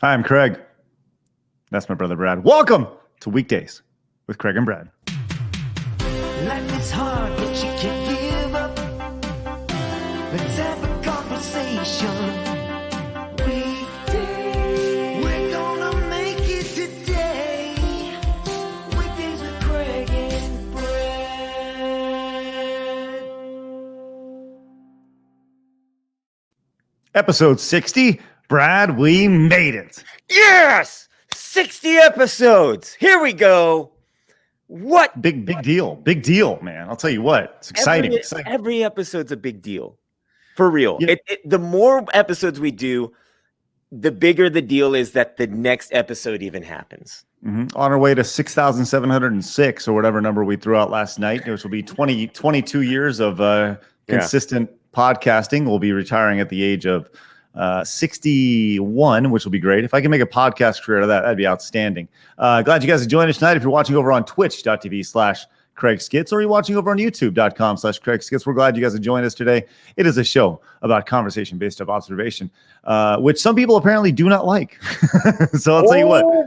Hi, I'm Craig. That's my brother Brad. Welcome to Weekdays with Craig and Brad. Life is hard, but you can't give up. Let's have a conversation. Weekdays, we're gonna make it today. Weekdays with Craig and Brad. Episode 60. Brad, we made it. Yes! 60 episodes. Here we go. What? Big deal. Big deal, man. I'll tell you what. It's exciting. Every episode's a big deal. For real. Yeah. The more episodes we do, the bigger the deal is that the next episode even happens. Mm-hmm. On our way to 6,706 or whatever number we threw out last night, which will be 22 years of consistent podcasting. We'll be retiring at the age of 61, which will be great. If I can make a podcast career out of that, that'd be outstanding. Glad you guys have joined us tonight. If you're watching over on twitch.tv/Craig Skits, or you're watching over on youtube.com/Craig Skits, we're glad you guys have joined us today. It is a show about conversation based off observation, which some people apparently do not like. So I'll tell you what. Oh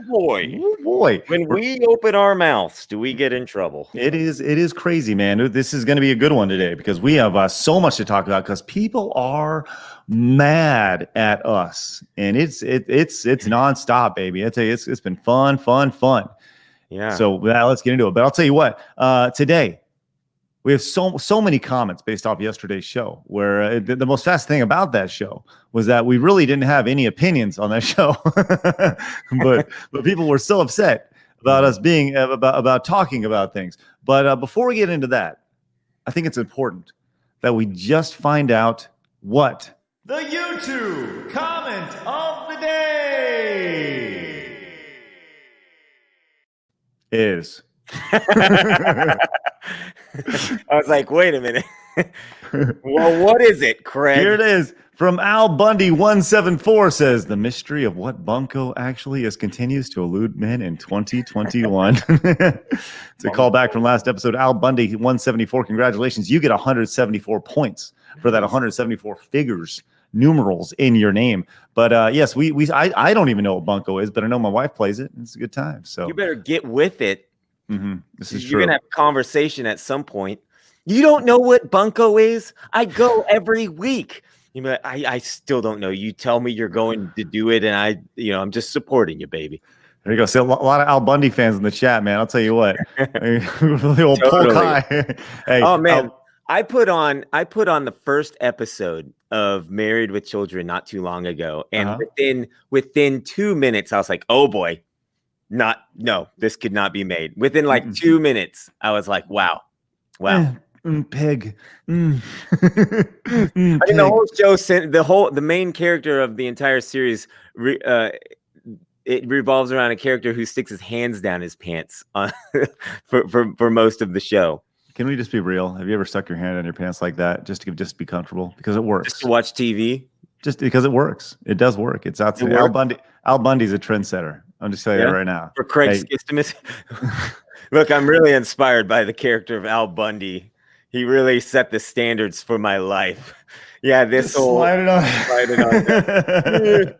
boy. When we open our mouths, do we get in trouble? It is crazy, man. This is going to be a good one today because we have so much to talk about because people are mad at us, and it's nonstop, baby. I tell you, it's been fun. Yeah. So let's get into it. But I'll tell you what, today we have so many comments based off yesterday's show, where the most fast thing about that show was that we really didn't have any opinions on that show, but people were so upset about us being about talking about things. But before we get into that, I think it's important that we just find out what the YouTube comment of the day is. I was like, wait a minute. Well, what is it, Craig? Here it is. From Al Bundy 174 says, the mystery of what bunko actually is continues to elude men in 2021. It's a callback from last episode. Al Bundy 174, congratulations. You get 174 points for that 174 figures, numerals in your name. But yes, I don't even know what bunko is, but I know my wife plays it. It's a good time. So you better get with it. Mm-hmm. This is You're true. gonna have a conversation at some point. You don't know what bunko is? I go every week. You know, I still don't know. You tell me you're going to do it, and I'm just supporting you, baby. There you go. See, a lot of Al Bundy fans in the chat, man. I'll tell you what. The old Totally. polk high. Hey, Oh man, I put on the first episode of Married with Children not too long ago, and within 2 minutes, I was like, oh boy, this could not be made. Within like 2 minutes, I was like, wow. Pig. I mean, the whole show, the main character of the entire series, it revolves around a character who sticks his hands down his pants for most of the show. Can we just be real? Have you ever stuck your hand in your pants like that just to be comfortable? Because it works. Just to watch TV. Just because it works. It does work. It's outside. Al Bundy's a trendsetter. I'm just telling you that right now. For Craig Skistimus. Look, I'm really inspired by the character of Al Bundy. He really set the standards for my life. Yeah, this whole slide it on.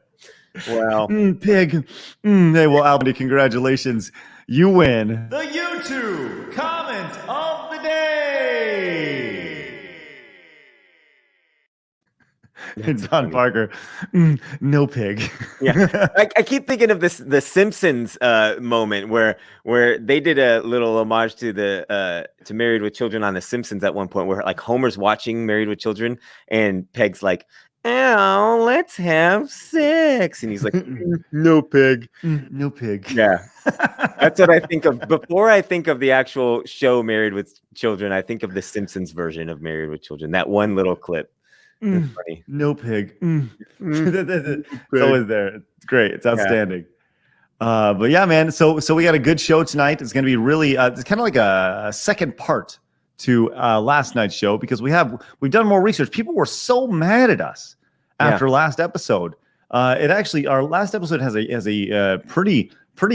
Wow. Pig. Hey, well, Al Bundy, congratulations. You win the YouTube comment of the day. It's Don Parker. No pig. Yeah, I keep thinking of the Simpsons moment where they did a little homage to to Married with Children on the Simpsons at one point, where like Homer's watching Married with Children and Peg's like, "Oh, let's have sex," and he's like, "No pig, no pig." Yeah, that's what I think of before I think of the actual show Married with Children. I think of the Simpsons version of Married with Children. That one little clip. Funny. No pig. It's always there. It's great. It's outstanding. Yeah. But yeah, man. So we got a good show tonight. It's going to be really. It's kind of like a second part to last night's show because we've done more research. People were so mad at us after last episode. Our last episode has a pretty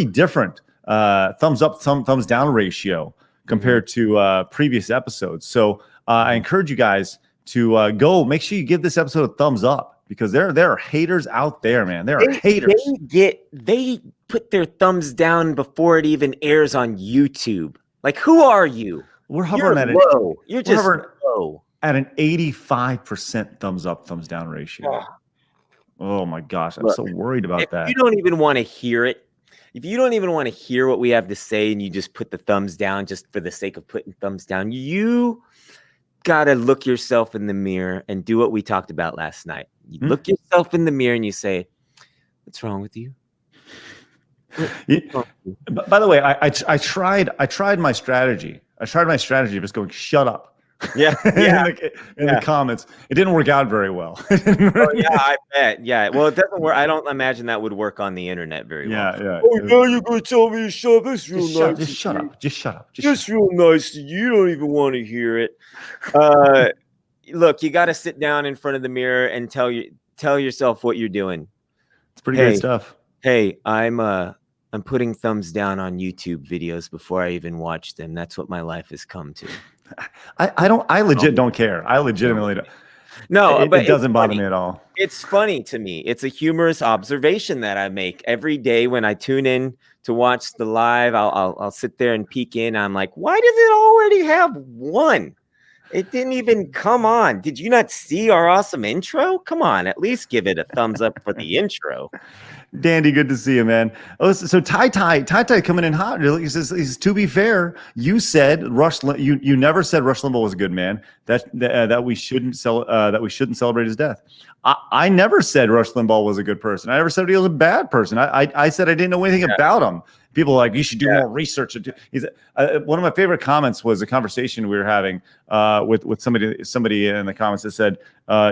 different thumbs up, thumbs down ratio compared to previous episodes. So I encourage you guys to go make sure you give this episode a thumbs up because there are haters out there, man. There are haters. They put their thumbs down before it even airs on YouTube. Like, who are you? We're hovering You're at low. You're just hovering low. at an 85% thumbs up, thumbs down ratio. Oh my gosh, I'm Look, so worried about that. You don't even want to hear it. If you don't even want to hear what we have to say and you just put the thumbs down just for the sake of putting thumbs down, you got to look yourself in the mirror and do what we talked about last night. You look yourself in the mirror and you say, what's wrong with you? By the way, I tried my strategy. I tried my strategy of just going, shut up. Yeah. in the comments. It didn't work out very well. Oh, yeah, I bet. Yeah. Well, it doesn't work. I don't imagine that would work on the internet very well. Yeah. Oh, now you're going to tell me to shut up. That's real nice. Just shut up. Just shut up. That's real nice. You don't even want to hear it. Look, you got to sit down in front of the mirror and tell yourself what you're doing. It's pretty great stuff. Hey, I'm putting thumbs down on YouTube videos before I even watch them. That's what my life has come to. I legit don't care. I legitimately don't. No, but it doesn't bother me at all. It's funny to me. It's a humorous observation that I make every day when I tune in to watch the live. I'll sit there and peek in. I'm like, why does it already have one? It didn't even come on. Did you not see our awesome intro? Come on, at least give it a thumbs up for the intro. Dandy, good to see you, man. Oh, so Ty coming in hot. He says, to be fair, you said you never said Rush Limbaugh was a good man. That we shouldn't celebrate his death. I never said Rush Limbaugh was a good person. I never said he was a bad person. I said I didn't know anything about him. People are like, you should do more research. One of my favorite comments was a conversation we were having with somebody in the comments that said,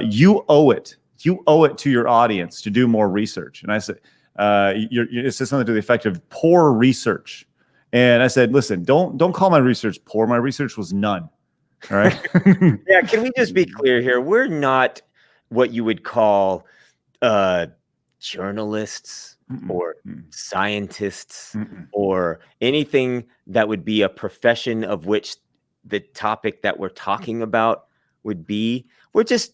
you owe it to your audience to do more research. And I said, it says something to the effect of poor research. And I said, listen, don't call my research poor. My research was none. All right. Yeah. Can we just be clear here? We're not what you would call journalists or scientists or anything that would be a profession of which the topic that we're talking about would be. We're just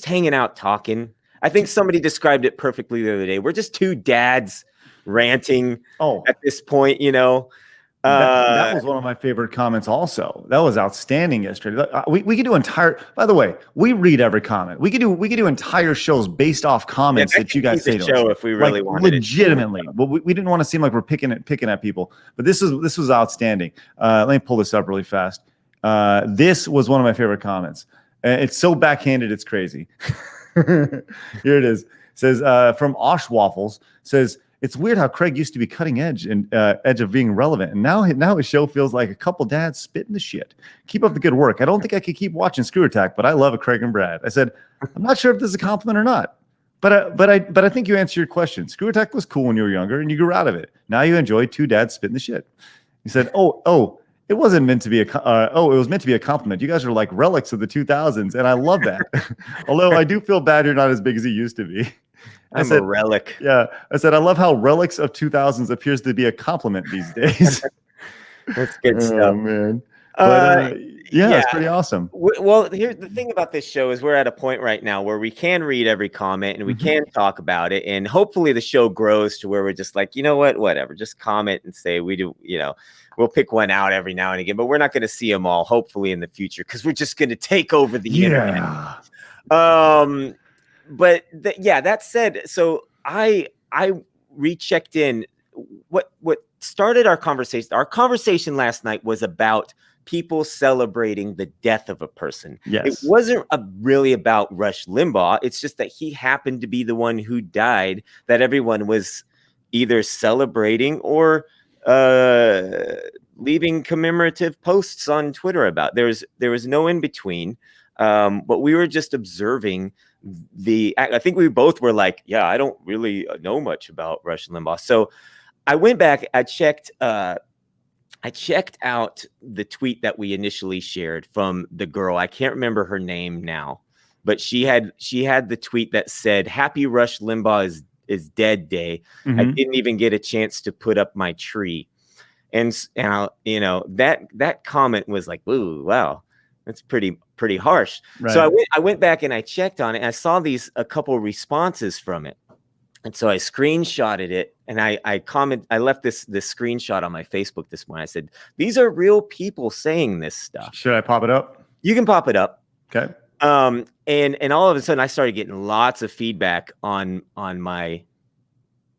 hanging out talking. I think somebody described it perfectly the other day. We're just two dads ranting at this point, you know. That was one of my favorite comments also. That was outstanding yesterday. We could do by the way, we read every comment. We could do entire shows based off comments that you guys say to us. If we really wanted legitimately. But we didn't want to seem like we're picking at people. But this was outstanding. Let me pull this up really fast. This was one of my favorite comments. It's so backhanded, it's crazy. Here it is. It says from Osh Waffles says, it's weird how Craig used to be cutting edge and edge of being relevant, and now his show feels like a couple dads spitting the shit. Keep up the good work. I don't think I could keep watching Screw Attack, but I love it, Craig and Brad. I said, I'm not sure if this is a compliment or not, but I think you answered your question. Screw Attack was cool when you were younger, and you grew out of it. Now you enjoy two dads spitting the shit. He said, it wasn't meant to be it was meant to be a compliment. You guys are like relics of the 2000s, and I love that. Although I do feel bad you're not as big as you used to be. I'm a relic. Yeah. I said, I love how relics of 2000s appears to be a compliment these days. That's good stuff, man. But, yeah, it's pretty awesome. Well, here's the thing about this show is we're at a point right now where we can read every comment and we can talk about it. And hopefully the show grows to where we're just like, you know what, whatever, just comment and say we do, you know, we'll pick one out every now and again, but we're not going to see them all, hopefully in the future, because we're just going to take over the internet. But that said, so I rechecked in. What started our conversation? Our conversation last night was about people celebrating the death of a person. Yes. It wasn't really about Rush Limbaugh. It's just that he happened to be the one who died that everyone was either celebrating or leaving commemorative posts on Twitter about. There was no in between. But we were just observing I think we both were like, yeah, I don't really know much about Rush Limbaugh. So I went back, I checked out the tweet that we initially shared from the girl. I can't remember her name now, but she had the tweet that said, "Happy Rush Limbaugh is dead day. I didn't even get a chance to put up my tree." And you know, that comment was like, ooh, wow. That's pretty harsh. Right. So I went back and I checked on it. And I saw a couple responses from it. And so I screenshotted it and I left this screenshot on my Facebook this morning. I said, these are real people saying this stuff. Should I pop it up? You can pop it up. Okay. And all of a sudden I started getting lots of feedback on my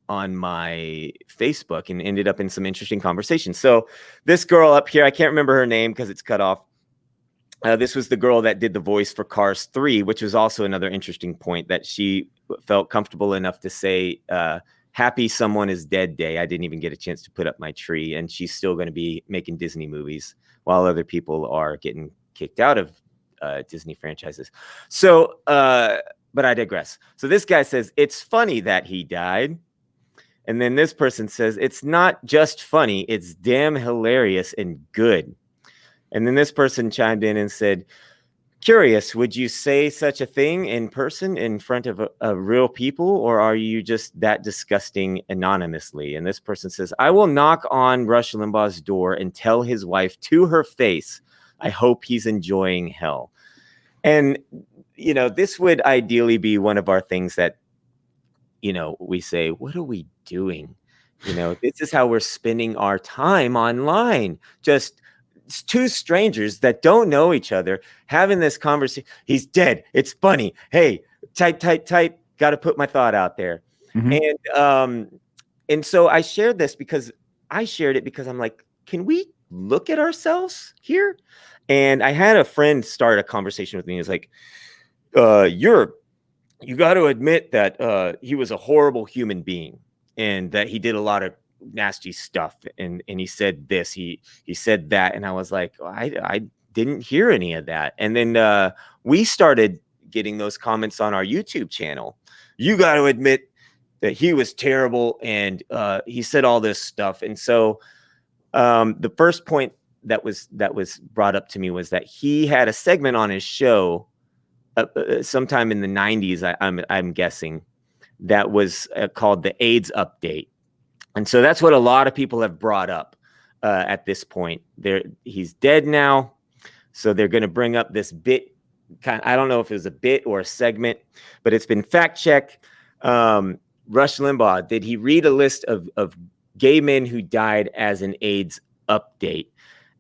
Facebook and ended up in some interesting conversations. So this girl up here, I can't remember her name because it's cut off. This was the girl that did the voice for Cars 3, which was also another interesting point, that she felt comfortable enough to say, happy someone is dead day. I didn't even get a chance to put up my tree. And she's still going to be making Disney movies while other people are getting kicked out of Disney franchises. So, but I digress. So this guy says, it's funny that he died. And then this person says, it's not just funny, it's damn hilarious and good. And then this person chimed in and said, curious, would you say such a thing in person in front of real people, or are you just that disgusting anonymously? And this person says, I will knock on Rush Limbaugh's door and tell his wife to her face, I hope he's enjoying hell. And, you know, this would ideally be one of our things that, you know, we say, what are we doing? You know, this is how we're spending our time online. Just two strangers that don't know each other having this conversation. He's dead. It's funny. Hey, type. Got to put my thought out there. And so I shared this because I'm like, can we look at ourselves here? And I had a friend start a conversation with me. He was like, you got to admit that he was a horrible human being and that he did a lot of nasty stuff. And he said this, he said that. And I was like, I didn't hear any of that. And then we started getting those comments on our YouTube channel. You got to admit that he was terrible and he said all this stuff. And so the first point that was brought up to me was that he had a segment on his show sometime in the 90s, I'm guessing, that was called the AIDS Update. And so that's what a lot of people have brought up at this point. He's dead now, so they're going to bring up this bit. I don't know if it was a bit or a segment, but it's been fact-checked. Rush Limbaugh, did he read a list of gay men who died as an AIDS update?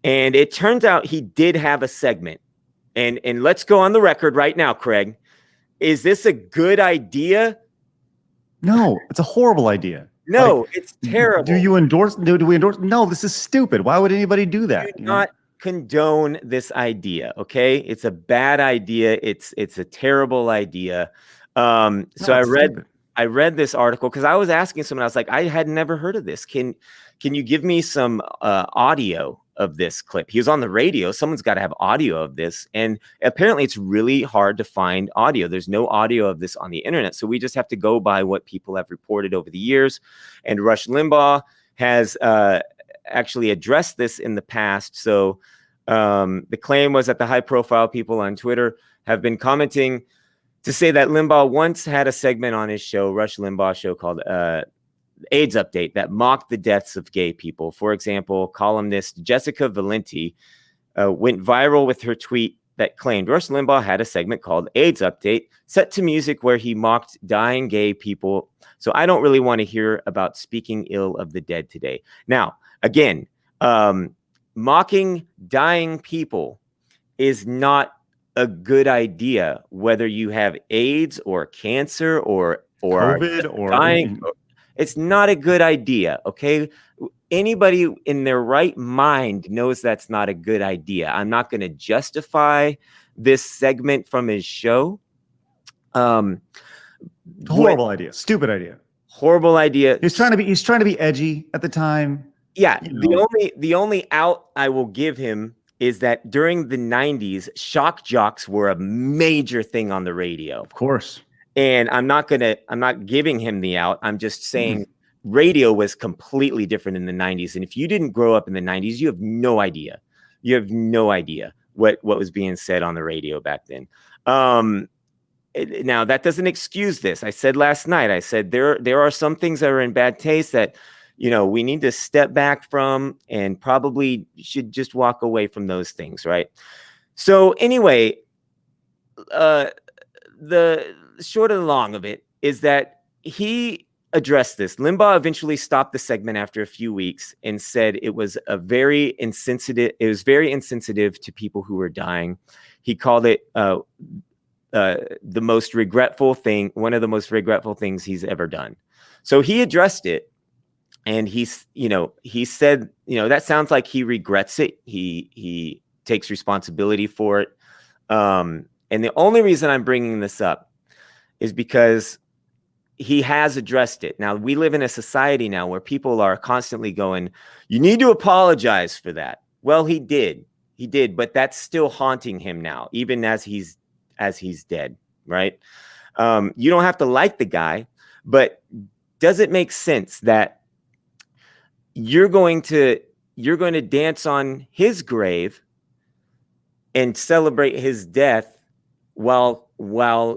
And it turns out he did have a segment. And let's go on the record right now, Craig. Is this a good idea? No, it's a horrible idea. No, it's terrible. Do you endorse? Do we endorse? No, this is stupid. Why would anybody do that? Do not condone this idea. Okay, it's a bad idea. It's a terrible idea. So I read this article because I was asking someone. I was like, I had never heard of this. Can you give me some audio of this clip? He was on the radio. Someone's got to have audio of this. And apparently it's really hard to find audio. There's no audio of this on the internet. So we just have to go by what people have reported over the years. And Rush Limbaugh has actually addressed this in the past. So the claim was that the high profile people on Twitter have been commenting to say that Limbaugh once had a segment on his show, Rush Limbaugh show, called AIDS Update, that mocked the deaths of gay people. For example, columnist Jessica Valenti went viral with her tweet that claimed Rush Limbaugh had a segment called AIDS Update, set to music where he mocked dying gay people. So I don't really want to hear about speaking ill of the dead today. Now, again, mocking dying people is not a good idea, whether you have AIDS or cancer or COVID or dying. It's not a good idea, okay? Anybody in their right mind knows that's not a good idea. I'm not going to justify this segment from his show. Horrible idea. Stupid idea. Horrible idea. He's trying to be edgy at the time. Yeah, the only out I will give him is that during the 90s, shock jocks were a major thing on the radio. Of course. And I'm not giving him the out. I'm just saying radio was completely different in the 90s. And if you didn't grow up in the 90s, you have no idea. You have no idea what was being said on the radio back then. Now, that doesn't excuse this. I said last night, I said there are some things that are in bad taste that, you know, we need to step back from and probably should just walk away from those things, right? So anyway, the short and long of it is that he addressed this. Limbaugh eventually stopped the segment after a few weeks and said it was very insensitive to people who were dying. He called it the most regretful thing, one of the most regretful things he's ever done. So he addressed it, and he said, that sounds like he regrets it. He takes responsibility for it. And the only reason I'm bringing this up is because he has addressed it. Now, we live in a society now where people are constantly going, you need to apologize for that. Well, he did, but that's still haunting him now, even as he's dead, right? You don't have to like the guy, but does it make sense that you're going to dance on his grave and celebrate his death while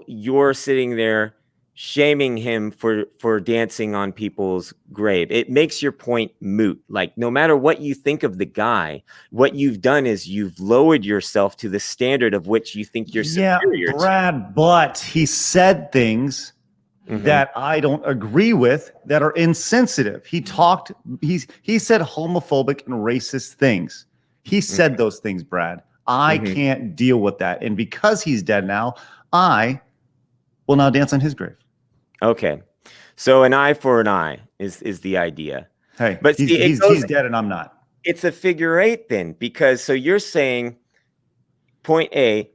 you're sitting there shaming him for dancing on people's grave? It makes your point moot. Like, no matter what you think of the guy, what you've done is you've lowered yourself to the standard of which you think you're superior Brad, but he said things that I don't agree with that are insensitive. He said homophobic and racist things. He said those things, Brad. I can't deal with that. And because he's dead now, I will now dance on his grave. Okay. So an eye for an eye is the idea. Hey, but he's dead and I'm not. It's a figure eight then, because so you're saying, point A,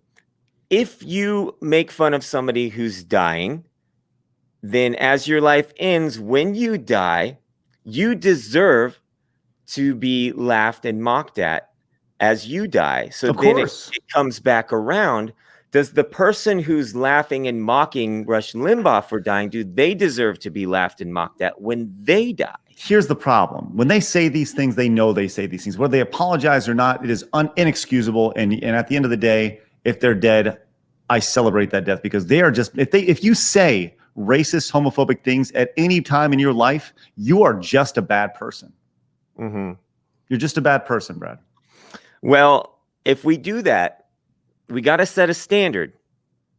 if you make fun of somebody who's dying, then as your life ends, when you die, you deserve to be laughed and mocked at as you die. So then it comes back around. Does the person who's laughing and mocking Rush Limbaugh for dying, do they deserve to be laughed and mocked at when they die? Here's the problem. When they say these things, they know they say these things. Whether they apologize or not, it is inexcusable. And at the end of the day, if they're dead, I celebrate that death, because they are just, if you say racist, homophobic things at any time in your life, you are just a bad person. You're just a bad person, Brad. Well, if we do that, we got to set a standard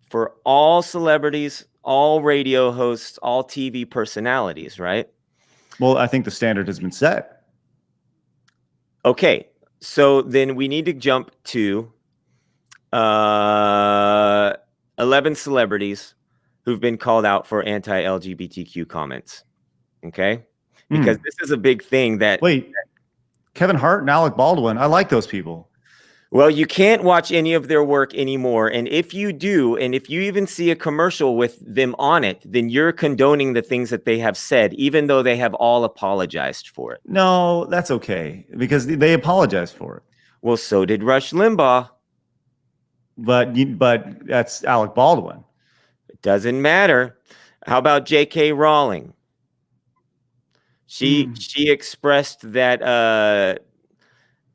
for all celebrities, all radio hosts, all TV personalities, right? Well, I think the standard has been set. Okay, so then we need to jump to 11 celebrities who've been called out for anti-LGBTQ comments. Okay, because this is a big thing that. Wait, Kevin Hart and Alec Baldwin. I like those people. Well, you can't watch any of their work anymore. And if you do, and if you even see a commercial with them on it, then you're condoning the things that they have said, even though they have all apologized for it. No, that's okay, because they apologized for it. Well, so did Rush Limbaugh. But that's Alec Baldwin. It doesn't matter. How about J.K. Rowling? She expressed that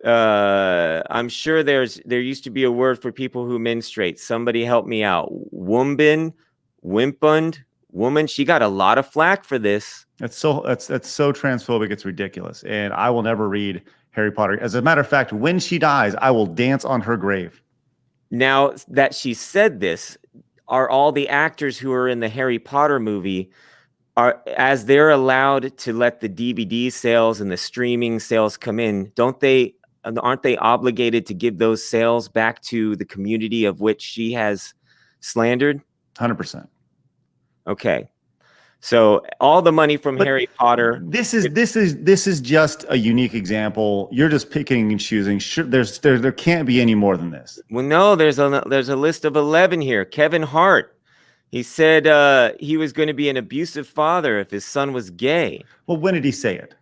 I'm sure there used to be a word for people who menstruate. Somebody help me out. Woman. She got a lot of flack for this. That's so transphobic. It's ridiculous. And I will never read Harry Potter. As a matter of fact, when she dies, I will dance on her grave. Now that she said this, are all the actors who are in the Harry Potter movie, as they're allowed to let the DVD sales and the streaming sales come in, aren't they obligated to give those sales back to the community of which she has slandered? 100%. Okay. So all the money from Harry Potter. This is just a unique example. You're just picking and choosing. Sure, there can't be any more than this. Well, no, there's a list of 11 here. Kevin Hart. He said he was going to be an abusive father if his son was gay. Well, when did he say it?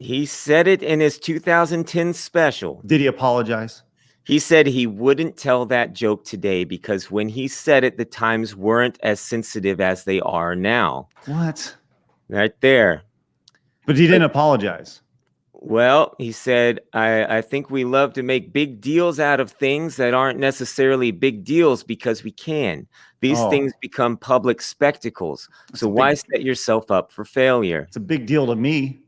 He said it in his 2010 special. Did he apologize? He said he wouldn't tell that joke today because when he said it, the times weren't as sensitive as they are now. What? Right there. But he didn't apologize. Well, he said, I think we love to make big deals out of things that aren't necessarily big deals because we can. These things become public spectacles. So why set yourself up for failure? It's a big deal to me.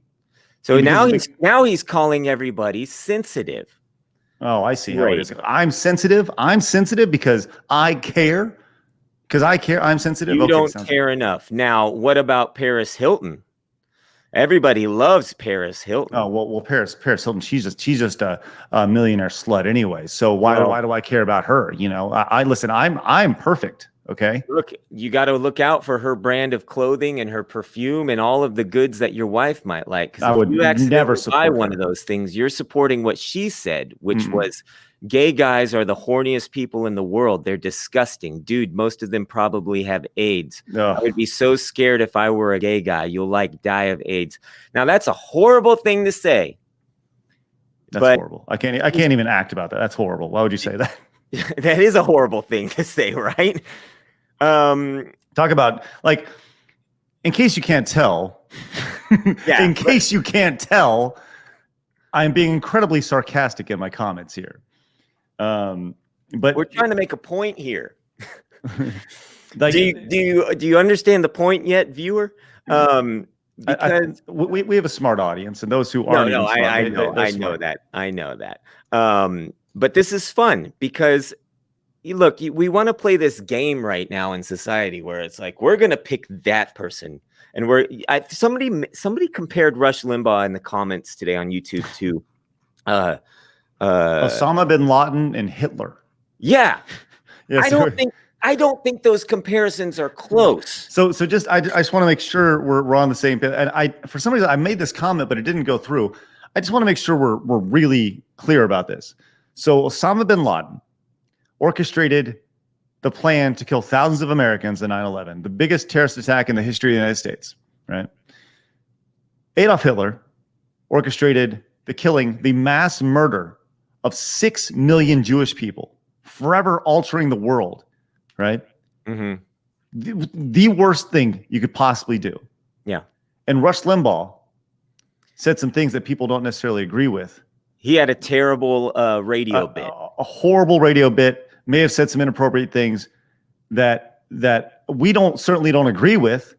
So now he's calling everybody sensitive. Oh, I see how it Great. is. I'm sensitive. I'm sensitive because I care. Because I care. I'm sensitive. You Okay, don't sounds care enough. Now, what about Paris Hilton? Everybody loves Paris Hilton. Oh well, Paris Hilton. She's just a millionaire slut anyway. So why do I care about her? You know, I listen. I'm perfect. Okay. Look, you got to look out for her brand of clothing and her perfume and all of the goods that your wife might like. I Because would if you never accidentally buy support one her. of those things, you're supporting what she said, which Mm-mm. was gay guys are the horniest people in the world. They're disgusting. Dude, most of them probably have AIDS. I Ugh, would be so scared if I were a gay guy. You'll like die of AIDS. Now, that's a horrible thing to say. that's But horrible. I can't even act about that. That's horrible. Why would you say that? that is a horrible thing to say, right? Talk about like, in case you can't tell, Yeah, in case you can't tell, I'm being incredibly sarcastic in my comments here. But we're trying to make a point here. like, Do you understand the point yet, viewer? Because we have a smart audience, and those who aren't even smart, I know that. But this is fun because look, we want to play this game right now in society where it's like we're gonna pick that person, and somebody compared Rush Limbaugh in the comments today on YouTube to Osama bin Laden and Hitler. Yeah. Yes, I don't think those comparisons are close. So just I just want to make sure we're on the same page. And for some reason I made this comment, but it didn't go through. I just want to make sure we're really clear about this. So Osama bin Laden orchestrated the plan to kill thousands of Americans in 9/11, the biggest terrorist attack in the history of the United States, right? Adolf Hitler orchestrated the mass murder of 6 million Jewish people, forever altering the world, right? Mm-hmm. The worst thing you could possibly do. Yeah. And Rush Limbaugh said some things that people don't necessarily agree with. He had a terrible radio bit. A horrible radio bit, may have said some inappropriate things that we certainly don't agree with,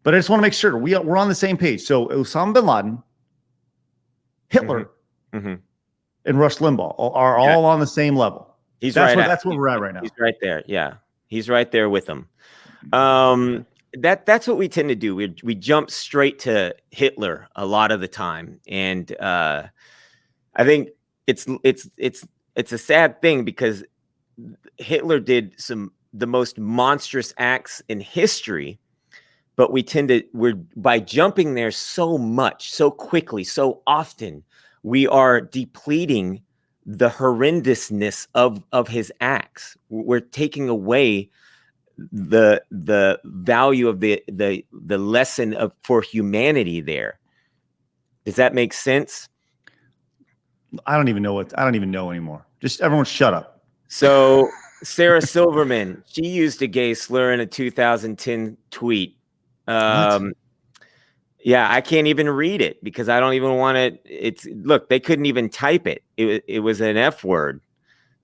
but I just want to make sure we're on the same page. So Osama bin Laden, Hitler, Mm-hmm. and Rush Limbaugh are all on the same level. That's where we're at right now. He's right there. Yeah. He's right there with them. That's what we tend to do. We jump straight to Hitler a lot of the time. And I think it's a sad thing because Hitler did the most monstrous acts in history, but by jumping there so much, so quickly, so often, we are depleting the horrendousness of his acts. We're taking away the value of the lesson for humanity there. Does that make sense? I don't even know anymore. Just everyone shut up. So Sarah Silverman, she used a gay slur in a 2010 tweet. Yeah, I can't even read it because I don't even want to. Look, they couldn't even type it. It was an F word.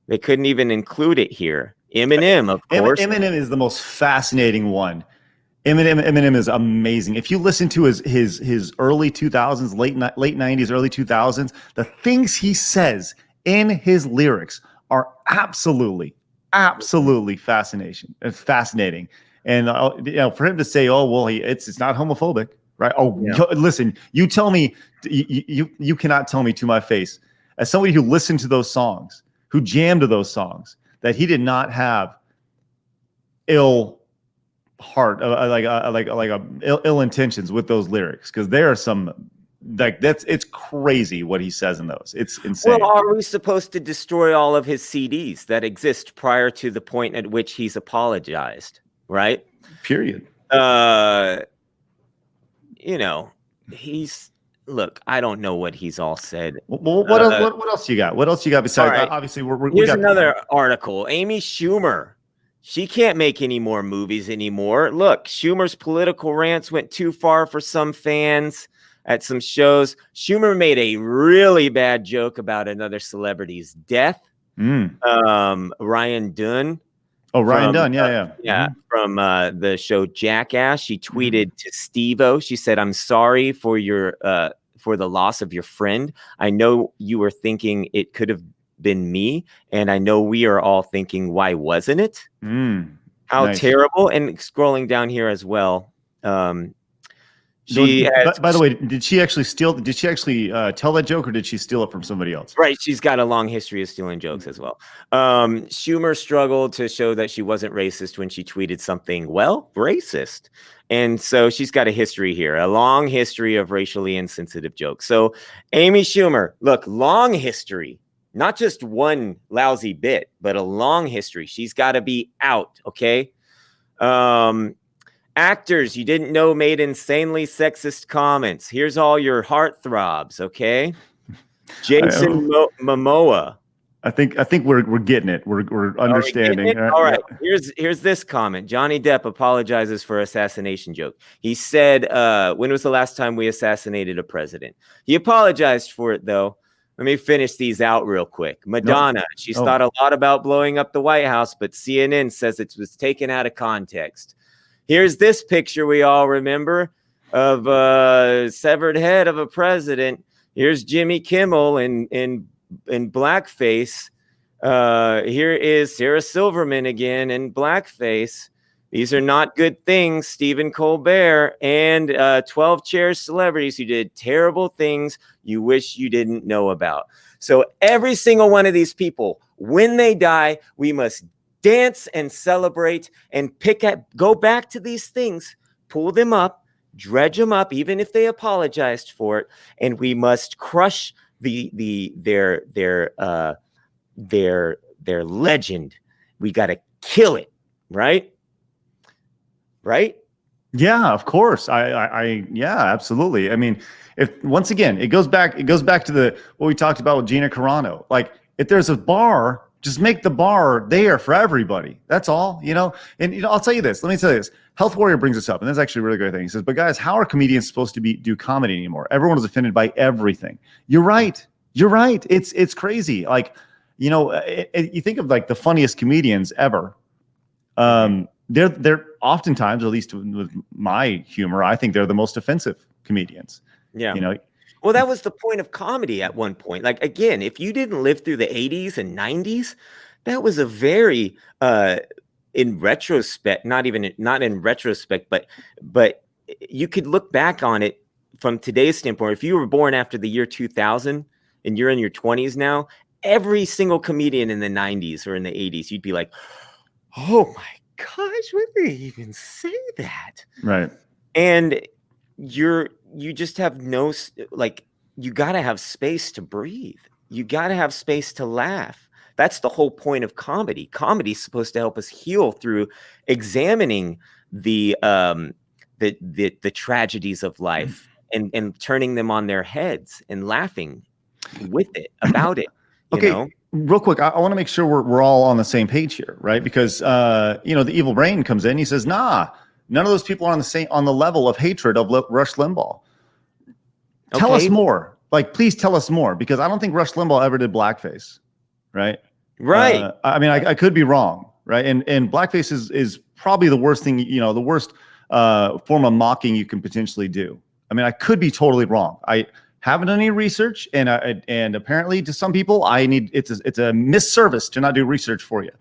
They couldn't even include it here. Eminem, of course. Eminem is the most fascinating one. Eminem is amazing. If you listen to his early 2000s, late 90s, early 2000s, the things he says in his lyrics are absolutely fascinating. And for him to say, "Oh well, it's not homophobic," right? Oh, yeah. Listen, you tell me, you cannot tell me to my face, as somebody who listened to those songs, who jammed to those songs, that he did not have ill heart, ill intentions with those lyrics, because there are some it's crazy what he says in those. It's insane. Well, are we supposed to destroy all of his CDs that exist prior to the point at which he's apologized? Right? Period. Look, I don't know what he's all said. Well, what else you got? What else you got besides? Right. Obviously, here's another article. Amy Schumer, she can't make any more movies anymore. Look, Schumer's political rants went too far for some fans at some shows. Schumer made a really bad joke about another celebrity's death. Ryan Dunn. Oh, Ryan Dunn, yeah. Mm-hmm. From the show Jackass. She tweeted to Steve-O. She said, "I'm sorry for the loss of your friend. I know you were thinking it could have been me. And I know we are all thinking, why wasn't it? How Nice. terrible. And scrolling down here as well. She has, by the way, did she actually tell that joke, or did she steal it from somebody else? right. She's got a long history of stealing jokes as well. Schumer struggled to show that she wasn't racist when she tweeted something, well, racist. And so she's got a history here, a long history of racially insensitive jokes. So Amy Schumer, look, long history, not just one lousy bit, but a long history. She's got to be out. Okay. Actors you didn't know made insanely sexist comments. Here's all your heartthrobs, okay? Jason Momoa. I think we're getting it. We're understanding. All right. Yeah. Here's this comment. Johnny Depp apologizes for assassination joke. He said, when was the last time we assassinated a president? He apologized for it, though. Let me finish these out real quick. Madonna, she's thought a lot about blowing up the White House, but CNN says it was taken out of context. Here's this picture we all remember of a severed head of a president. Here's Jimmy Kimmel in blackface. Here is Sarah Silverman again in blackface. These are not good things. Stephen Colbert and 12 Chairs celebrities who did terrible things you wish you didn't know about. So every single one of these people, when they die, we must dance and celebrate and go back to these things, pull them up, dredge them up, even if they apologized for it, and we must crush their legend. We got to kill it, right? Right? Yeah, of course. Yeah, absolutely. I mean, once again, it goes back to what we talked about with Gina Carano. Like, if there's a bar, just make the bar there for everybody. That's all, And I'll tell you this. Let me tell you this. Health Warrior brings this up, and that's actually a really great thing. He says, "But guys, how are comedians supposed to do comedy anymore? Everyone is offended by everything." You're right. It's crazy. Like, you think of like the funniest comedians ever. They're oftentimes, at least with my humor, I think they're the most offensive comedians. Yeah. Well, that was the point of comedy at one point. Like, again, if you didn't live through the 80s and 90s, that was a very, in retrospect, not in retrospect, but you could look back on it from today's standpoint. If you were born after the year 2000 and you're in your 20s now, every single comedian in the 90s or in the 80s, you'd be like, oh my gosh, would they even say that? Right. And you just have no, like, you got to have space to breathe. You got to have space to laugh. That's the whole point of comedy. Comedy is supposed to help us heal through examining the tragedies of life and turning them on their heads and laughing with it, about it. Okay. Real quick, I want to make sure we're all on the same page here, right? Because the evil brain comes in. He says, "Nah, none of those people are on the level of hatred of Rush Limbaugh." Tell us more. Like, please tell us more, because I don't think Rush Limbaugh ever did blackface, right? Right. I mean, I could be wrong, right? And blackface is probably the worst thing, the worst form of mocking you can potentially do. I mean, I could be totally wrong. I haven't done any research, and apparently to some people, it's a misservice to not do research for you.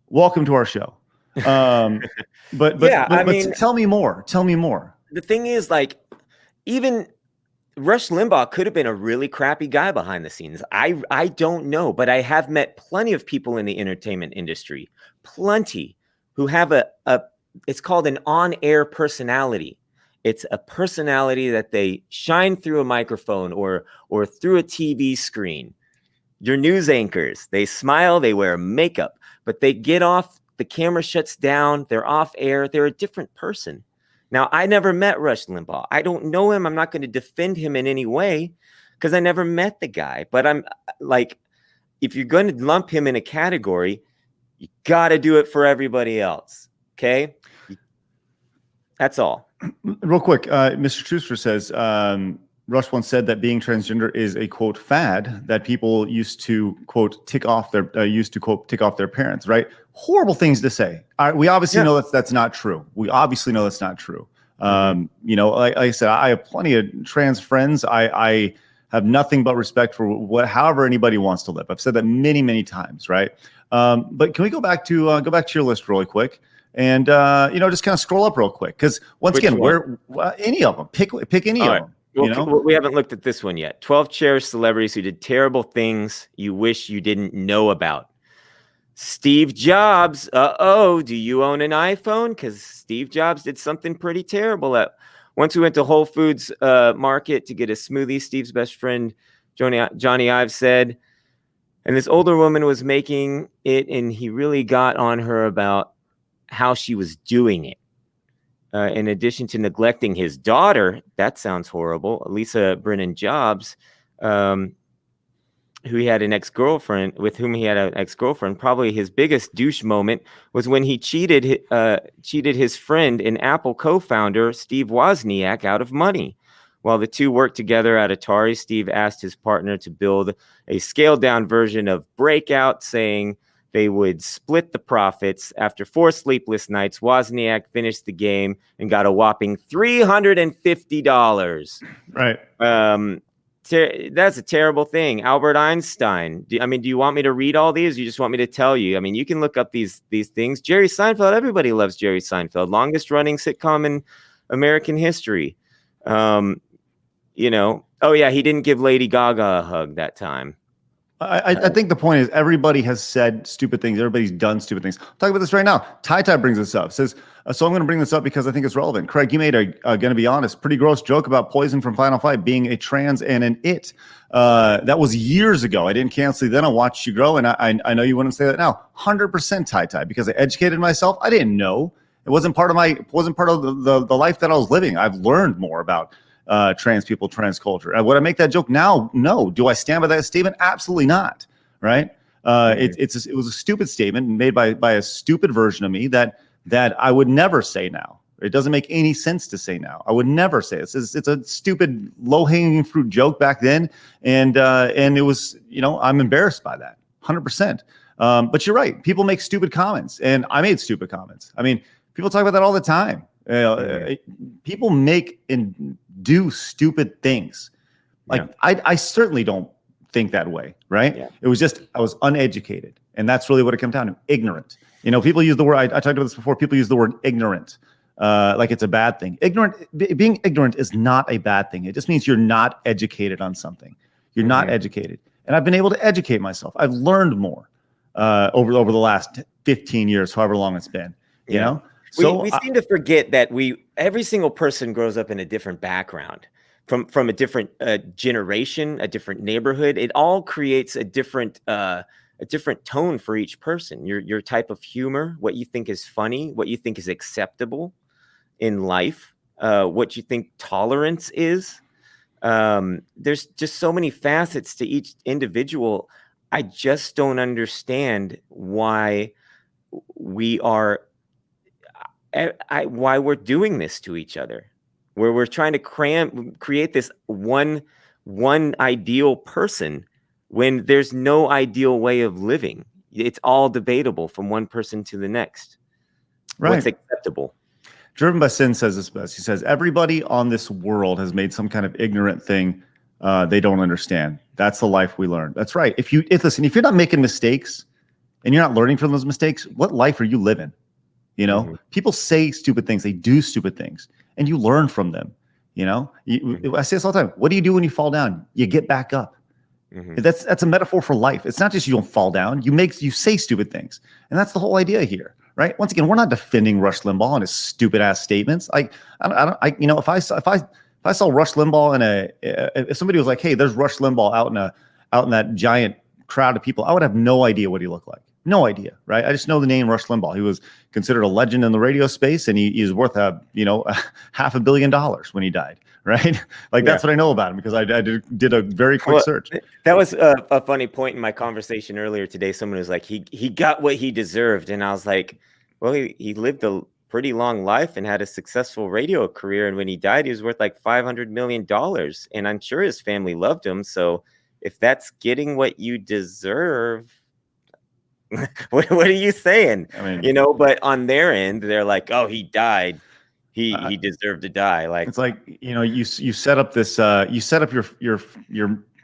Welcome to our show. But tell me more. Tell me more. The thing is, like, even Rush Limbaugh could have been a really crappy guy behind the scenes. I don't know, but I have met plenty of people in the entertainment industry, plenty, who have it's called an on-air personality. It's a personality that they shine through a microphone or through a TV screen. Your news anchors, they smile, they wear makeup, but they get off, the camera shuts down, they're off air, they're a different person. Now, I never met Rush Limbaugh. I don't know him. I'm not going to defend him in any way because I never met the guy. But I'm like, if you're going to lump him in a category, you got to do it for everybody else. Okay? That's all. Real quick, Mr. Truster says, Rush once said that being transgender is a, quote, fad that people used to, quote, tick off their parents, right? Horrible things to say. We obviously know that's not true. We obviously know that's not true. Like I said, I have plenty of trans friends. I have nothing but respect for however anybody wants to live. I've said that many, many times, right? But can we go back to your list really quick and just kind of scroll up real quick? Because once again, any of them, pick any of them. Well, we haven't looked at this one yet. 12 cherished celebrities who did terrible things you wish you didn't know about. Steve Jobs. Do you own an iPhone? Because Steve Jobs did something pretty terrible. Once we went to Whole Foods market to get a smoothie, Steve's best friend, Johnny Ive, said, and this older woman was making it, and he really got on her about how she was doing it. In addition to neglecting his daughter, that sounds horrible. Lisa Brennan Jobs, with whom he had an ex-girlfriend, probably his biggest douche moment was when he cheated his friend and Apple co-founder Steve Wozniak out of money. While the two worked together at Atari, Steve asked his partner to build a scaled-down version of Breakout, saying they would split the profits. After 4 sleepless nights, Wozniak finished the game and got a whopping $350. Right. That's a terrible thing. Albert Einstein. Do you want me to read all these? Or you just want me to tell you? I mean, you can look up these things. Jerry Seinfeld. Everybody loves Jerry Seinfeld. Longest running sitcom in American history. Oh yeah, he didn't give Lady Gaga a hug that time. I think the point is everybody has said stupid things. Everybody's done stupid things. I'll talk about this right now. Ty brings this up. Says, so I'm going to bring this up because I think it's relevant. Craig, you made going to be honest, pretty gross joke about Poison from Final Fight being a trans and an it. That was years ago. I didn't cancel it then. I watched you grow, and I know you wouldn't say that now. 100% Ty because I educated myself. I didn't know. It wasn't part of the life that I was living. I've learned more about trans people, trans culture. Would I make that joke now? No. Do I stand by that statement? Absolutely not. Right? It was a stupid statement made by a stupid version of me that I would never say now. It doesn't make any sense to say now. I would never say it. It's a stupid low-hanging fruit joke back then, and it was, I'm embarrassed by that, 100%. But you're right. People make stupid comments, and I made stupid comments. I mean, people talk about that all the time. People make and do stupid things. I certainly don't think that way, right? Yeah. It was just I was uneducated, and that's really what it comes down to: ignorant. People use the word. I talked about this before. People use the word ignorant, like it's a bad thing. Being ignorant is not a bad thing. It just means you're not educated on something. You're not educated, and I've been able to educate myself. I've learned more over the last 15 years, however long it's been. You know. So we seem to forget that every single person grows up in a different background, from a different generation, a different neighborhood. It all creates a different tone for each person. Your type of humor, what you think is funny, what you think is acceptable in life, what you think tolerance is. There's just so many facets to each individual. I just don't understand why we're doing this to each other, where we're trying to create this one ideal person when there's no ideal way of living. It's all debatable from one person to the next. Right. What's acceptable? Driven by Sin says this best. He says, everybody on this world has made some kind of ignorant thing they don't understand. That's the life we learn. That's right. If you're not making mistakes and you're not learning from those mistakes, what life are you living? People say stupid things, they do stupid things, and you learn from them. I say this all the time. What do you do when you fall down? You get back up. That's a metaphor for life. It's not just you don't fall down. You say stupid things, and that's the whole idea here, right? Once again, we're not defending Rush Limbaugh and his stupid ass statements. If I saw Rush Limbaugh if somebody was like, hey, there's Rush Limbaugh out in that giant crowd of people, I would have no idea what he looked like. No idea, right? I just know the name Rush Limbaugh. He was considered a legend in the radio space, and he is worth $500 million when he died, right? That's what I know about him because I did a very quick search. That was a funny point in my conversation earlier today. Someone was like, he got what he deserved, and I was like, well, he lived a pretty long life and had a successful radio career, and when he died, he was worth like $500 million, and I'm sure his family loved him. So if that's getting what you deserve, what are you saying? I mean, but on their end, they're like, oh, he died. he deserved to die. Like, it's like, you set up this you set up your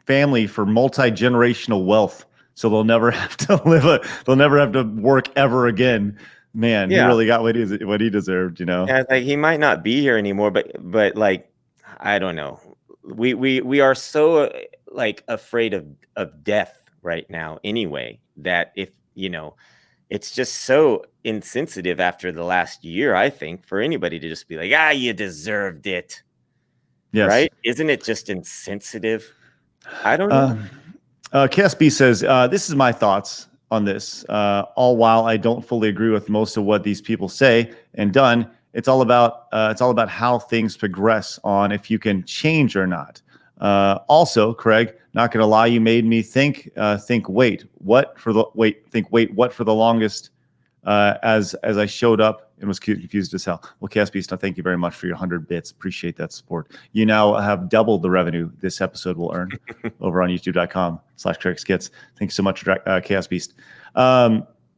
family for multi-generational wealth, so they'll never have to they'll never have to work ever again. Man, he yeah, really got what he deserved, and it's like he might not be here anymore, but like, I don't know. We are so like afraid of death right now anyway, that if it's just so insensitive after the last year, I think, for anybody to just be like, you deserved it. Yes. Right? Isn't it just insensitive? I don't know. KSB says, this is my thoughts on this. All while I don't fully agree with most of what these people say and done, it's all about how things progress on if you can change or not. Also, Craig, not gonna lie, you made me think what for the longest, as I showed up and was confused as hell. Well, KSB, thank you very much for your 100 bits. Appreciate that support. You now have doubled the revenue this episode will earn over on youtube.com/CraigSkits. Thanks so much, KSB.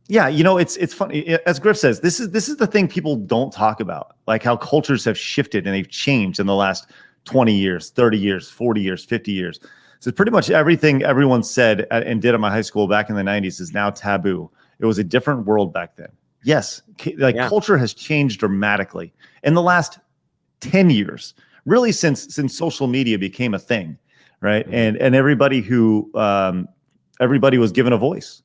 Yeah, it's funny. As Griff says, this is the thing people don't talk about, like how cultures have shifted and they've changed in the last 20 years, 30 years, 40 years, 50 years. So pretty much everything everyone said and did at my high school back in the 90s is now taboo. It was a different world back then. Yes, culture has changed dramatically in the last 10 years, really since social media became a thing, right? And everybody was given a voice.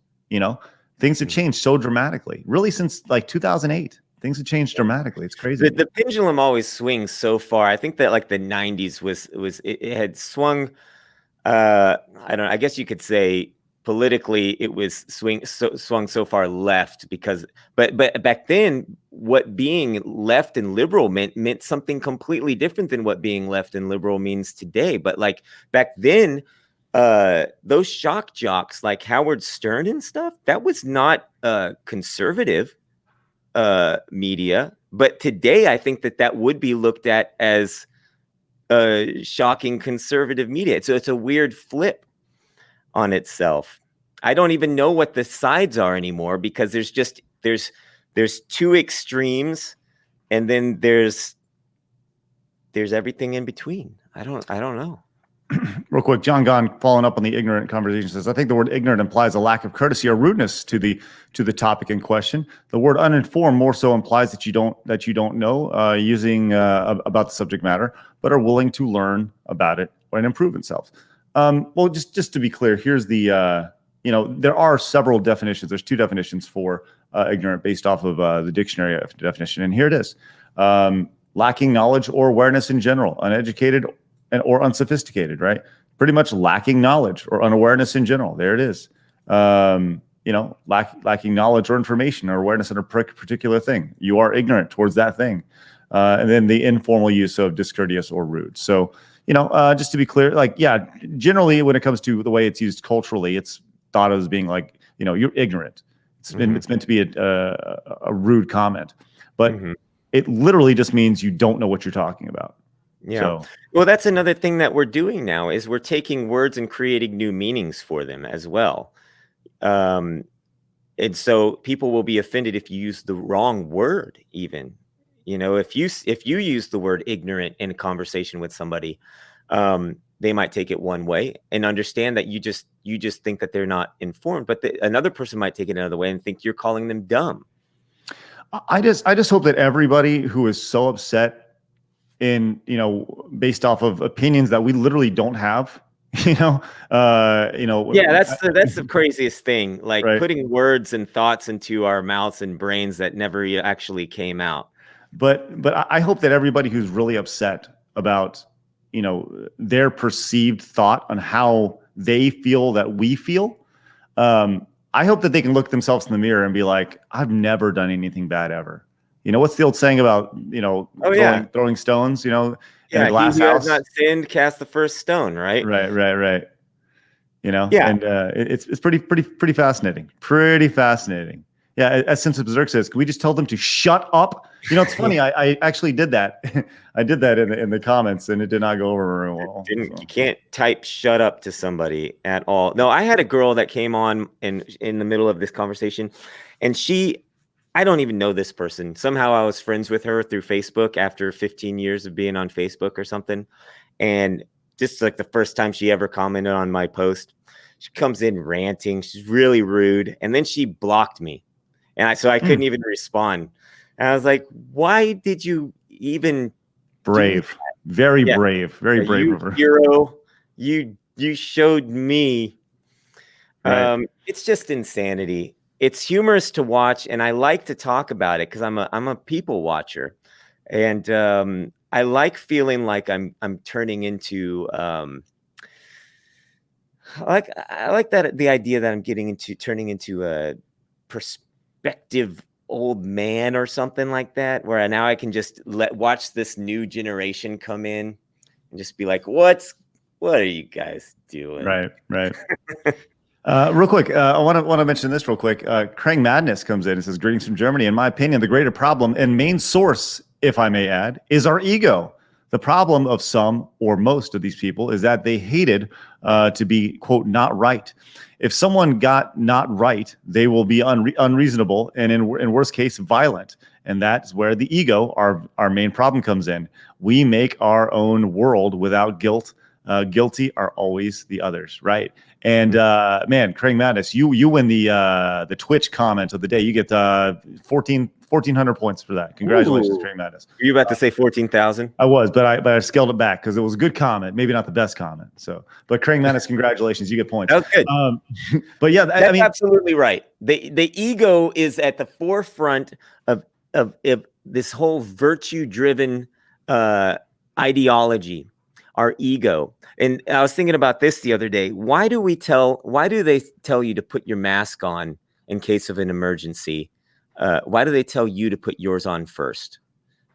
Things have changed so dramatically, really since like 2008. Things have changed dramatically. It's crazy. The pendulum always swings so far. I think that like the 90s it had swung. I don't know. I guess you could say politically it was swung so far left but back then what being left and liberal meant something completely different than what being left and liberal means today. But like back then, those shock jocks like Howard Stern and stuff, that was not conservative media. But today I think that would be looked at as shocking conservative media. So it's a weird flip on itself. I don't even know what the sides are anymore, because there's two extremes, and then there's everything in between. I don't know. Real quick, John Gahn, following up on the ignorant conversation, says, I think the word ignorant implies a lack of courtesy or rudeness to the topic in question. The word uninformed more so implies that you don't know using about the subject matter, but are willing to learn about it and improve themselves. Well, just to be clear, here's the there are several definitions. There's two definitions for ignorant based off of the dictionary definition, and here it is: lacking knowledge or awareness in general, uneducated or unsophisticated, right? Pretty much lacking knowledge or unawareness in general. There it is. Lacking knowledge or information or awareness on a particular thing. You are ignorant towards that thing. And then the informal use of discourteous or rude. So, just to be clear, generally when it comes to the way it's used culturally, it's thought of as being like, you're ignorant. It's meant to be a rude comment, but it literally just means you don't know what you're talking about. Yeah. So, well, that's another thing that we're doing now is we're taking words and creating new meanings for them as well. And so people will be offended if you use the wrong word, even. If you use the word ignorant in a conversation with somebody, they might take it one way and understand that you just think that they're not informed, but another person might take it another way and think you're calling them dumb. I just hope that everybody who is so upset based off of opinions that we literally don't have, yeah, that's the craziest thing, like right. Putting words and thoughts into our mouths and brains that never actually came out. But I hope that everybody who's really upset about their perceived thought on how they feel that we feel, I hope that they can look themselves in the mirror and be like, I've never done anything bad ever. What's the old saying about throwing stones? In a glass he who house. has not sinned, cast the first stone. Right. Right. Yeah. And it's pretty fascinating. Pretty fascinating. Yeah, as Simpson Berserk says, can we just tell them to shut up? It's funny. I actually did that. I did that in the comments, and it did not go over very well. You can't type "shut up" to somebody at all. No, I had a girl that came on in the middle of this conversation, and she I don't even know this person. Somehow I was friends with her through Facebook after 15 years of being on Facebook or something. And just like the first time she ever commented on my post, she comes in ranting. She's really rude. And then she blocked me. And so I couldn't even respond. And I was like, why did you even Brave. Very Yeah. brave. Very brave you of her. hero? You showed me. Right. It's just insanity. It's humorous to watch, and I like to talk about it because I'm a people watcher, and I like feeling like I'm turning into I like that the idea that I'm turning into a perspective old man or something like that, where now I can just watch this new generation come in and just be like, what are you guys doing? Right. Real quick, I want to mention this real quick. Krang Madness comes in and says, "Greetings from Germany. In my opinion, the greater problem and main source, if I may add, is our ego. The problem of some or most of these people is that they hated to be, quote, not right. If someone got not right, they will be unreasonable and in worst case, violent. And that's where the ego, our main problem, comes in. We make our own world without guilt. Guilty are always the others, right?" And man, Krang Madness, you win the Twitch comment of the day. You get 1,400 points for that. Congratulations, Ooh. Krang Madness. Are you about to say 14,000? I was, but I scaled it back because it was a good comment, maybe not the best comment. So, but Krang Madness, congratulations, you get points. That was good. But yeah, That's I mean, absolutely right. The ego is at the forefront of this whole virtue-driven ideology. Our ego. And I was thinking about this the other day. Why do they tell you to put your mask on in case of an emergency? Why do they tell you to put yours on first?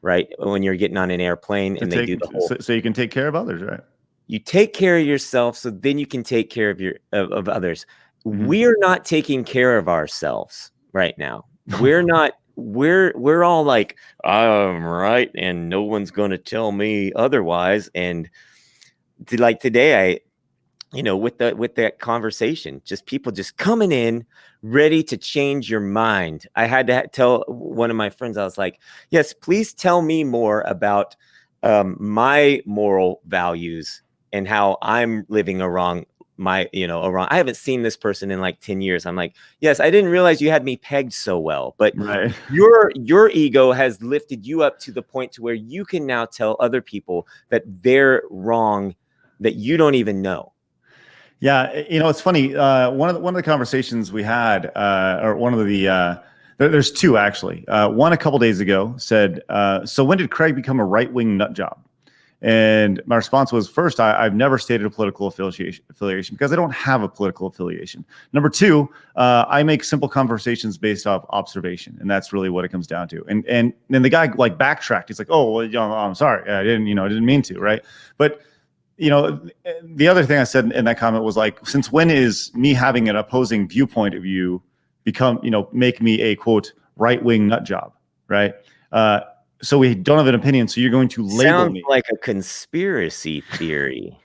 Right? When you're getting on an airplane and they do the whole so you can take care of others, right? You take care of yourself so then you can take care of others. We're not taking care of ourselves right now. We're not we're all like, I'm right and no one's going to tell me otherwise. And like today, with that conversation, just people just coming in ready to change your mind. I had to tell one of my friends, I was like, yes, please tell me more about my moral values and how I'm living a wrong. I haven't seen this person in like 10 years. I'm like, yes, I didn't realize you had me pegged so well, but Right. your ego has lifted you up to the point to where you can now tell other people that they're wrong, that you don't even know. Yeah, it's funny. One of the conversations we had, or one of the there's two actually. One a couple days ago said, "So when did Craig become a right-wing nut job?" And my response was, first, I've never stated a political affiliation because I don't have a political affiliation. Number two, I make simple conversations based off observation, and that's really what it comes down to. And then the guy like backtracked. He's like, "Oh, well, I'm sorry, I didn't mean to," right? But the other thing I said in that comment was like, since when is me having an opposing viewpoint of you make me a, quote, right-wing nut job, right? So we don't have an opinion, so you're going to label me. Sounds like a conspiracy theory.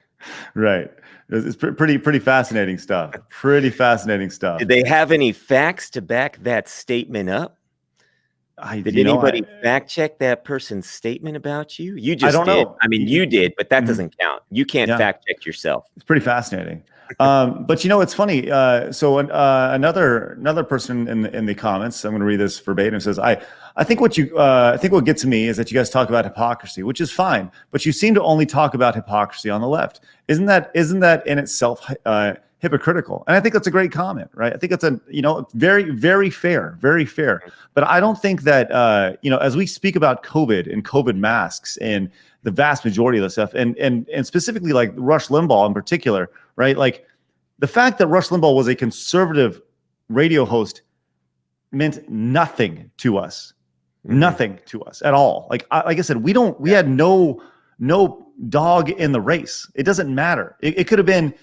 Right. It's pretty fascinating stuff. Pretty fascinating stuff. Did they have any facts to back that statement up? Did anybody fact check that person's statement about you? You just I don't did. know. I mean, you did, but that doesn't count. You can't fact check yourself. It's pretty fascinating. But it's funny. So another person in the comments, I'm going to read this verbatim, says, I think what gets me is that you guys talk about hypocrisy, which is fine, but you seem to only talk about hypocrisy on the left. Isn't that in itself hypocritical? And I think that's a great comment, right? I think it's very, very fair, very fair. But I don't think that as we speak about COVID and COVID masks and the vast majority of the stuff, and specifically like Rush Limbaugh in particular, right? Like the fact that Rush Limbaugh was a conservative radio host meant nothing to us, nothing to us at all. Like I said, we had no dog in the race. It doesn't matter. It could have been,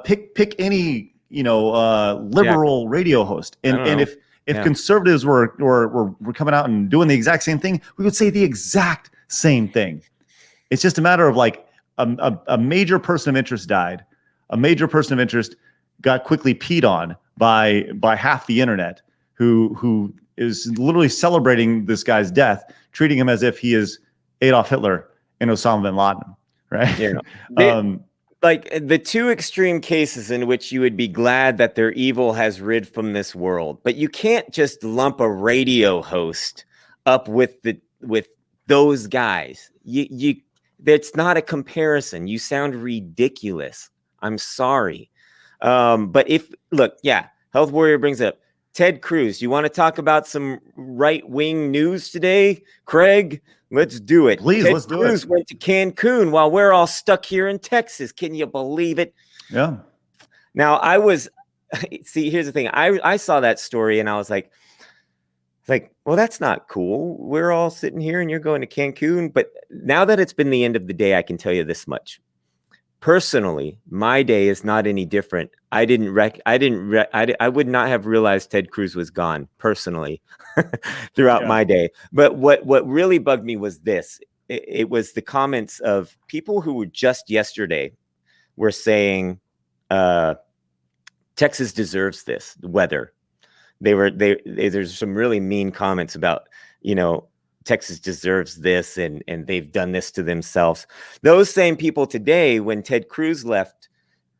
pick any, liberal radio host. And if conservatives were coming out and doing the exact same thing, we would say the exact same thing. It's just a matter of like a major person of interest died. A major person of interest got quickly peed on by half the internet who is literally celebrating this guy's death, treating him as if he is Adolf Hitler and Osama bin Laden, right? Yeah. Like the two extreme cases in which you would be glad that their evil has rid from this world, but you can't just lump a radio host up with those guys. That's not a comparison. You sound ridiculous. I'm sorry. But Health Warrior brings up Ted Cruz. You want to talk about some right-wing news today, Craig? Let's do it. Please, let's do it. Ted Cruz went to Cancun while we're all stuck here in Texas. Can you believe it? Yeah. Now, here's the thing. I saw that story and I was like, well, that's not cool. We're all sitting here and you're going to Cancun. But now that it's been the end of the day, I can tell you this much. Personally, my day is not any different. I would not have realized Ted Cruz was gone personally throughout my day. But what really bugged me was this. It was the comments of people who were just yesterday were saying Texas deserves this weather. There's some really mean comments about, Texas deserves this and they've done this to themselves. Those same people today, when Ted Cruz left,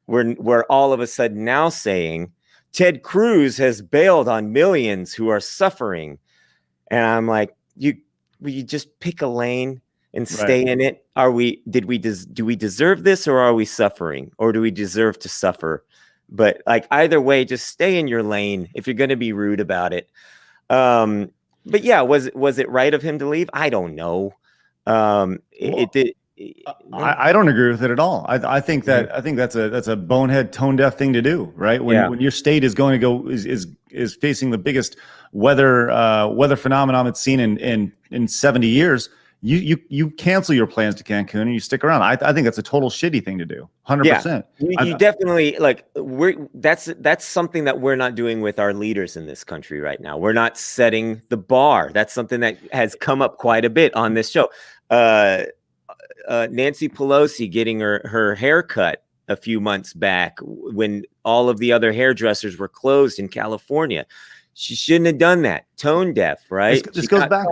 were all of a sudden now saying Ted Cruz has bailed on millions who are suffering. And I'm like, will you just pick a lane and stay in it? Do we deserve this, or are we suffering, or do we deserve to suffer? But like either way, just stay in your lane if you're going to be rude about it. But yeah, was it right of him to leave? I don't know. It did. I don't agree with it at all. I think that's a bonehead, tone deaf thing to do, right? When your state is going to go is facing the biggest weather phenomenon it's seen in 70 years. You cancel your plans to Cancun and you stick around. I think that's a total shitty thing to do. 100%. You definitely that's something that we're not doing with our leaders in this country right now. We're not setting the bar. That's something that has come up quite a bit on this show. Nancy Pelosi getting her hair cut a few months back when all of the other hairdressers were closed in California. She shouldn't have done that. Tone deaf, right? This goes back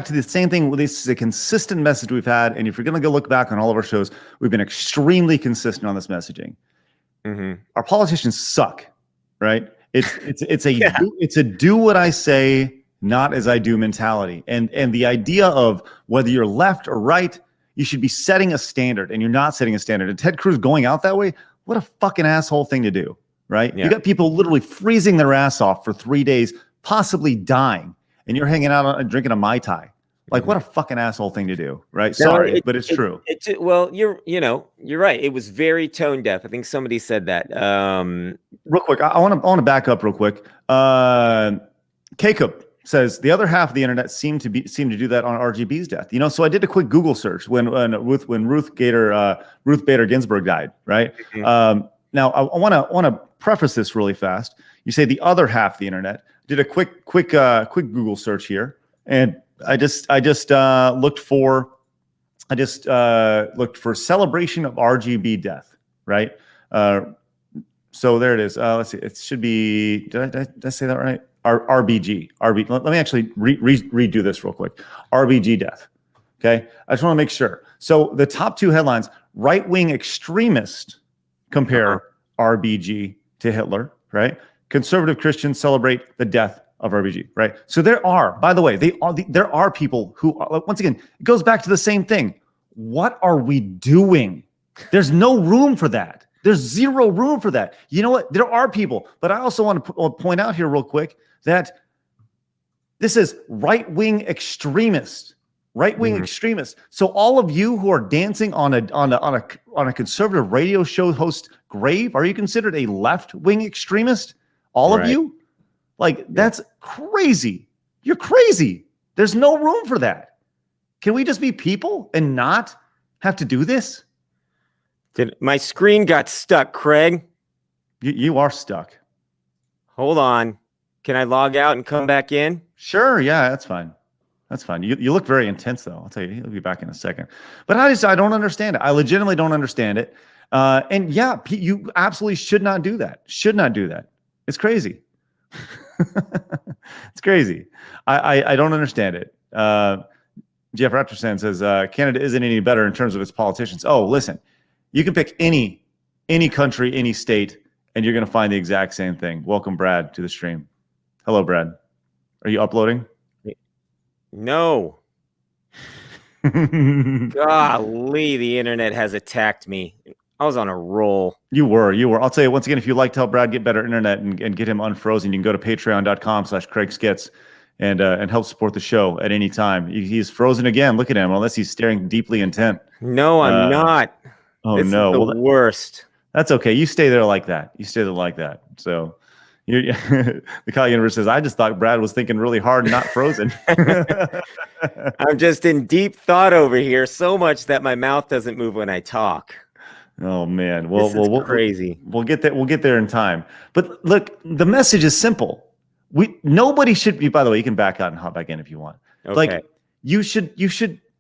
to the same thing. This is a consistent message we've had, and if you're going to go look back on all of our shows, we've been extremely consistent on this messaging. Mm-hmm. Our politicians suck, right? It's a do what I say, not as I do mentality, and the idea of whether you're left or right, you should be setting a standard, and you're not setting a standard. And Ted Cruz going out that way, what a fucking asshole thing to do. Right? Yeah. You got people literally freezing their ass off for 3 days, possibly dying, and you're hanging out and drinking a Mai Tai. Like, what a fucking asshole thing to do, right? Sorry, but it's true. Well, you're right. It was very tone deaf. I think somebody said that. Real quick, I want to back up real quick. K-Cup says the other half of the internet seem to do that on RGB's death. So I did a quick Google search when Ruth Bader Ginsburg died, right? Mm-hmm. Now I want to preface this really fast. You say the other half of the internet. Did a quick Google search here, and I just looked for celebration of RGB death, right? So there it is. Let's see. It should be. Did I say that right? RBG. Let me actually redo this real quick. RBG death. Okay. I just want to make sure. So the top two headlines: right-wing extremist compare RBG to Hitler, right? Conservative Christians celebrate the death of RBG, right? So there are people who, once again, it goes back to the same thing. What are we doing? There's no room for that. There's zero room for that. You know what? There are people, but I also want to point out here real quick that this is right-wing extremists. Right-wing extremists. So all of you who are dancing on a conservative radio show host grave, are you considered a left-wing extremist? All of you? Like, that's crazy. You're crazy. There's no room for that. Can we just be people and not have to do this? My screen got stuck, Craig. You are stuck. Hold on. Can I log out and come back in? Sure. Yeah, that's fine. That's fine. You look very intense, though. I'll tell you, he'll be back in a second. But I don't understand it. I legitimately don't understand it. And yeah, you absolutely should not do that. Should not do that. It's crazy. It's crazy. I don't understand it. Jeff Raptorson says Canada isn't any better in terms of its politicians. Oh, listen, you can pick any country, any state, and you're going to find the exact same thing. Welcome, Brad, to the stream. Hello, Brad. Are you uploading? No. Golly, the internet has attacked me. I was on a roll. You were. I'll tell you once again, if you'd like to help Brad get better internet and get him unfrozen, you can go to patreon.com/CraigSkits and help support the show at any time. He's frozen again. Look at him, unless he's staring deeply intent. No, I'm not. Oh, this no. is the worst. That's okay. You stay there like that. So the Kyle Universe says, I just thought Brad was thinking really hard and not frozen. I'm just in deep thought over here, so much that my mouth doesn't move when I talk. Oh man. Well, this is crazy. We'll get there. We'll get there in time. But look, the message is simple. Nobody should be, by the way, you can back out and hop back in if you want. Okay. Like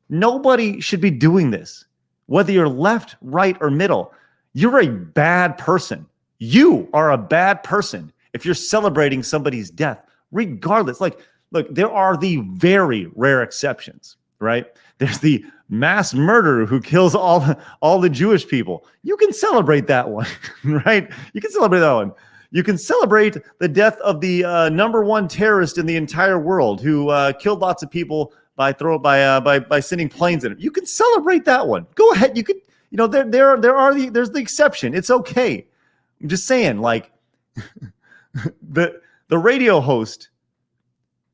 nobody should be doing this. Whether you're left, right, or middle, you're a bad person. You are a bad person if you're celebrating somebody's death, regardless. Like, look, there are the very rare exceptions, right? There's the mass murderer who kills all the Jewish people. You can celebrate that one, right? You can celebrate that one. You can celebrate the death of the number one terrorist in the entire world who killed lots of people by sending planes in it. You can celebrate that one. Go ahead. You could, there's the exception. It's okay. I'm just saying, like the radio host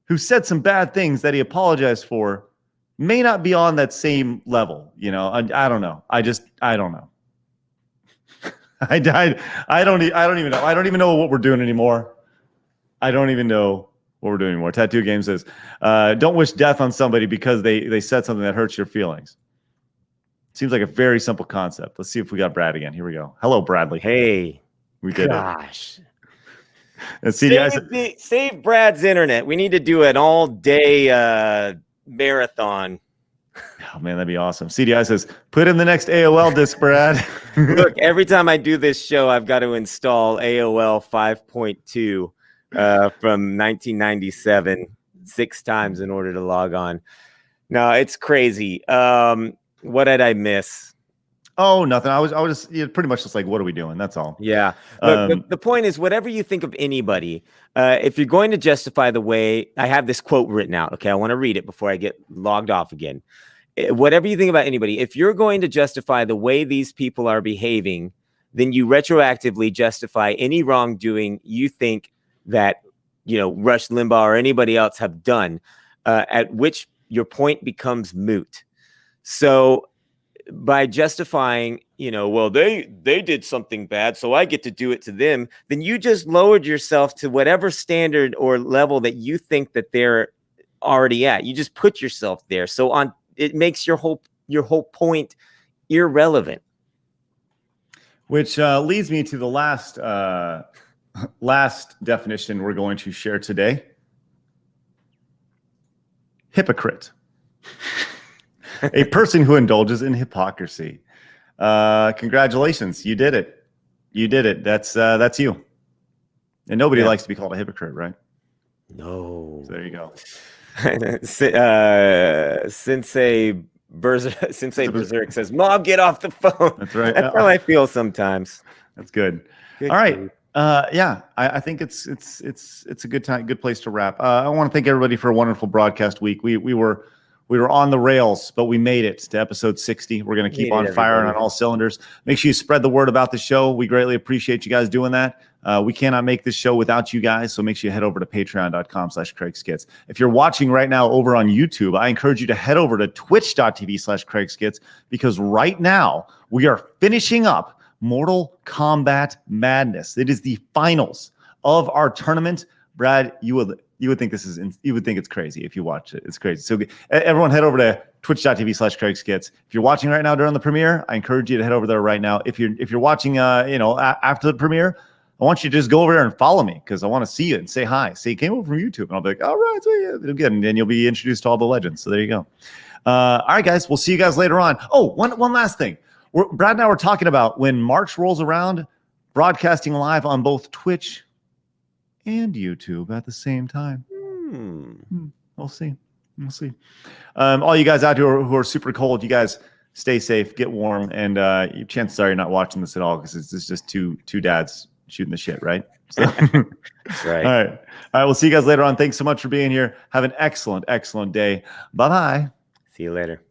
who said some bad things that he apologized for may not be on that same level. I don't know. I don't know. I don't even know. I don't even know what we're doing anymore. I don't even know what we're doing anymore. Tattoo Game says, don't wish death on somebody because they said something that hurts your feelings. Seems like a very simple concept. Let's see if we got Brad again. Here we go. Hello, Bradley. Hey. We did Gosh. it. Save Brad's internet. We need to do an all-day marathon. Oh, man, that'd be awesome. CDI says, put in the next AOL disc, Brad. Look, every time I do this show, I've got to install AOL 5.2 from 1997 6 times in order to log on. No, it's crazy. What did I miss? Oh, nothing. I was just pretty much just like, what are we doing? That's all. Yeah. Look, the point is, whatever you think of anybody, if you're going to justify the way, I have this quote written out. Okay, I want to read it before I get logged off again. Whatever you think about anybody, if you're going to justify the way these people are behaving, then you retroactively justify any wrongdoing you think that, Rush Limbaugh or anybody else have done, at which your point becomes moot. So by justifying, well, they did something bad, so I get to do it to them, then you just lowered yourself to whatever standard or level that you think that they're already at. You just put yourself there. So it makes your whole point irrelevant. Which leads me to the last definition we're going to share today. Hypocrite. A person who indulges in hypocrisy. Congratulations. You did it. That's you. And nobody likes to be called a hypocrite, right? No. So there you go. Sensei Berserk says, Mom, get off the phone. That's right. That's how I feel sometimes. That's good. All right. Yeah, I think it's a good place to wrap. I want to thank everybody for a wonderful broadcast week. We were on the rails, but we made it to episode 60. We're going to keep on firing on all cylinders. Make sure you spread the word about the show. We greatly appreciate you guys doing that. We cannot make this show without you guys, so make sure you head over to patreon.com/CraigSkits. If you're watching right now over on YouTube, I encourage you to head over to twitch.tv/CraigSkits, because right now we are finishing up Mortal Kombat Madness. It is the finals of our tournament. Brad, you would think you would think it's crazy if you watch it. It's crazy. So everyone head over to twitch.tv/CraigSkits. If you're watching right now during the premiere, I encourage you to head over there right now. If you're watching after the premiere, I want you to just go over there and follow me, because I want to see you and say hi. Say you came over from YouTube, and I'll be like, all right, so yeah, good. And then you'll be introduced to all the legends. So there you go. All right, guys, we'll see you guys later on. Oh, one last thing. Brad and I were talking about when March rolls around, broadcasting live on both Twitch and YouTube at the same time. Hmm. We'll see. We'll see. All you guys out here who are super cold, you guys stay safe, get warm, and chances are you're not watching this at all because it's just two dads shooting the shit, right? So, Right. All right. We'll see you guys later on. Thanks so much for being here. Have an excellent, excellent day. Bye bye. See you later.